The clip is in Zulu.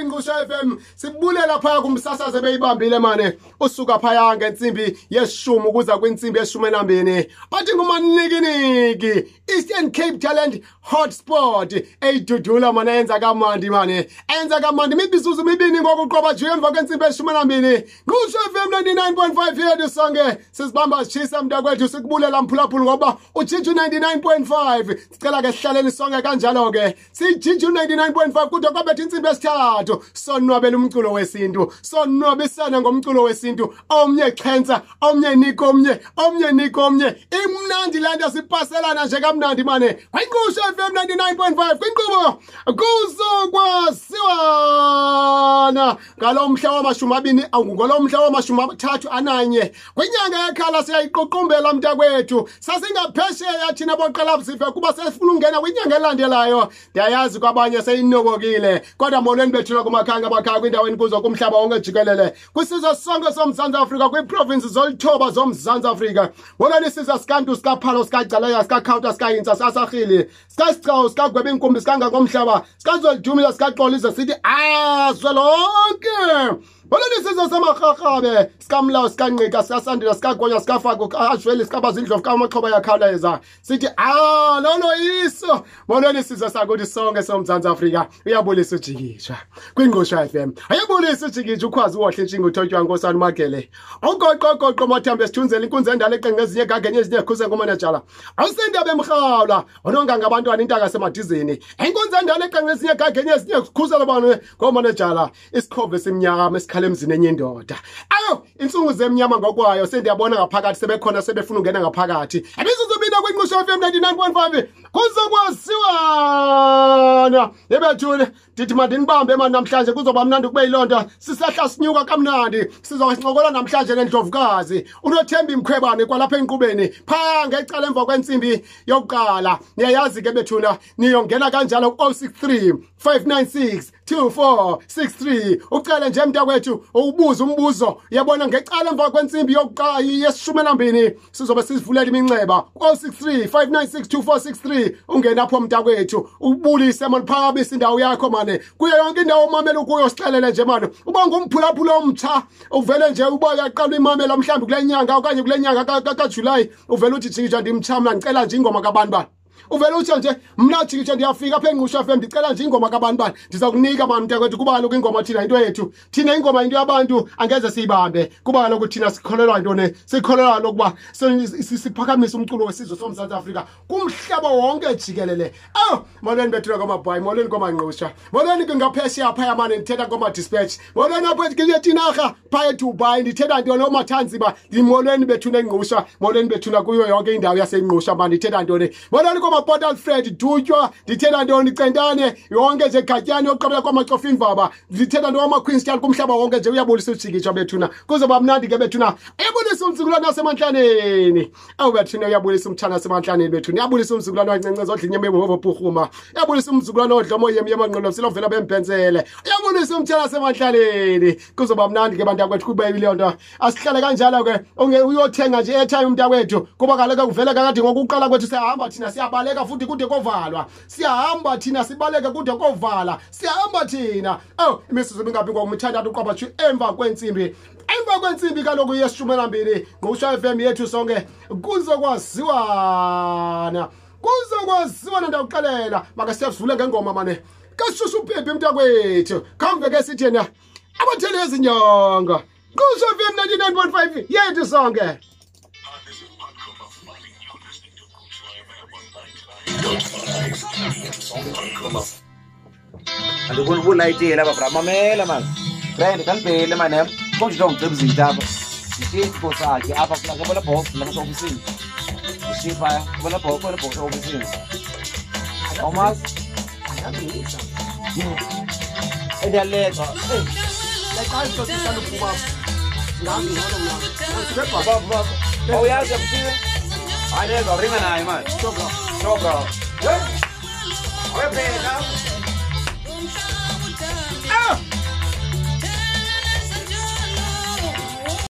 Ingqusha FM sibulela phaya kumsasaze beyibambile mane usuka phaya ngensimbi yeshumi ukuza kwinsimbi ye12 bathi ngumanikiniki Eastern Cape Talent Hotspot eyidudula mane yenza kamandi mane enza kamandi mibizuzu mibini ngokuqoba nje emva kwensimbi ye12 Ingqusha FM 99.5 yethu sonke sizibamba sishisa mntakwethu sikubulela mphulaphula ngoba uJiju 99.5 sicela ke sihlaleni sonke kanjalo ke siJiju 99.5 kude kwabethe insimbi yesithathu sonwabela umculo wesintu sonwabisana ngomculo wesintu omnye chenza omnye niko imnandi landa sipaselana nje kamnandi mane kwinqusha FM 99.5 kwinqubo kuzokwasiwana ngalomhla wama20 ngolomhla wama31 kwinyanga yakhala siyayiqoqombela mntakwethu sasingaphesheya thina boqala sife kuba sefuna ungena kwinyanga elandelayo ndiyayazi kwabanye seyinokokile kodwa molweni bethu kumakhanga abakhaya kwindaweni kuzo kumhlaba wonke jikelele kwisizwe sonke somzantsi Afrika kwiprovince zolithoba zomzantsi Afrika molweni sizwe sikantu sikaphalo sikagcaleka sikakhawuta sikayinsa sasahili sikasicawu sikagweba inkumbi sikangakomhlaba sikazolidumila sikaxolize sithi azwelonke molweni sizwe samaRharhabe sikamlawu sikanqika sikasandile sikagonya sikafako ashweli sikabazindlovu kamaxhoba yakhawuleza sithi lolo yiso molweni sizwe sakuthi sonke somzantsi Afrika uyabulisa ujikisha kwinqusha FM ayabulisa ujikisha ukwazi wohle nshinga uthotywa nkosana Magele ugoqoqoqo mathambe sithunzela inkunzi endala eqenqe ezinye gagenye ezinye khuze ngomanejala awusendaba emrhawula ononga ngabantwana intaka semadizini inkunzi endala eqenqe ezinye gagenye ezinye khuze labana ngomanejala isikhove esimnyama esikhale emzini enye indoda ayo insungu zemnyama ngokwayo sendiyabona ngaphakathi sebekhona sebefuna ungena ngaphakathi ebizuzobina kwinqusha FM 99.5 kuzokwasiwana yebethule dithi mandinibambe manje namhlanje kuzoba mnandi kube yilonto sisahla sinyuka kamnandi sizoxokola namhlanje nendlovukazi unothemba imkhwebane kwalapha enqubeni pha ngecala emva kwensimbi yokuqala niyayazi ke bethuna niyongena kanjalo ku 063 596 2463 ucela nje mntakwethu ubuza umbuzo yabona ngecala emva kwensimbi yokuqala ye12 sizobe sizivulela iminceba 063 596 2463 ungena apho mntakwethu ubulise manje phakabisa indawo yakho mane kuyo yonke indawo umamela kuyo sixelele nje manje uba ngumphulaphula omtsha uvele nje uba uyaqala imamela mhlawumbe kule nyanga okanye kule nyanga kaJuly uvele uthi Jikisha ndimthamla ngicela nje ingoma kabantu bani uvele uthi nje mna Jikisha ndiyafika apha enqusha FM ndicela nje ingoma kabantu bani ndiza kunika mama mntakwethu kuba kaloku ingoma thina into yethu thina ingoma into yabantu angeze siyibambe kuba kaloku thina sikholelwa intone sikholelwa lokuba siphakamise umculo wesizwe somzantsi Afrika kumhlaba wonke jikelele molweni bethu kwamabhayi molweni kwamanqusha molweni ke ngaphesheya phaya mane ndithetha ngoma dispatch molweni apha eTinarha phaya eDubai ndithetha ntoni omathanziba ndimolweni bethu nenqusha molweni bethu kuyo yonke indawo yasenqusha manje ndithetha ntoni molweni Portal Fred Dutywa ndithetha ntoni Centane yonke nje gatyani yoqabela kwamacofa imvaba ndithetha ntoni amaQueenstown kumhlaba wonke nje uyabulisa ujikisha bethuna kuzoba mnandi ke bethuna uyabulisa umzukulwana wasemanhlaneni bethuna uyabulisa umthana wasemanhlaneni bethuna uyabulisa umzukulwana wancence zodla inyama eBophuma uyabulisa umzukulwana odlomo yemi yamanqolo silovela bembhenzele uyabulisa umthana wasemanhlaneni kuzoba mnandi ke bantu akwethu kube yilonto asihlale kanjalo ke uyothenga nje airtime umntakwethu kuba kaloku kuvela kakade ngokuqala kwethu siyahamba thina siyabaleka futhi kude kovalwa siyahamba thina sibaleke kude kovala siyahamba thina imisizo mingabi ngomthandathu uqaba emva kwensimbi kaloku ye12 ngusha FM yethu sonke kuzokwasiwana ndawuxelela maka siyavule ngengoma mane kashushu Phephi mntakwethu khamveke sithi yena abathele ezinyanga ngusha FM 99.5 yethu sonke andikuni ukulayitela bra mamela man friend kanibhele man konje ngicebuzita apha isipho sakhe apha kulakho box la office isipha bona box office Thomas edaleka leqala sisalo kuba ngami baba oyazi yaphiwe ayeka ringa naye man Sobra wewe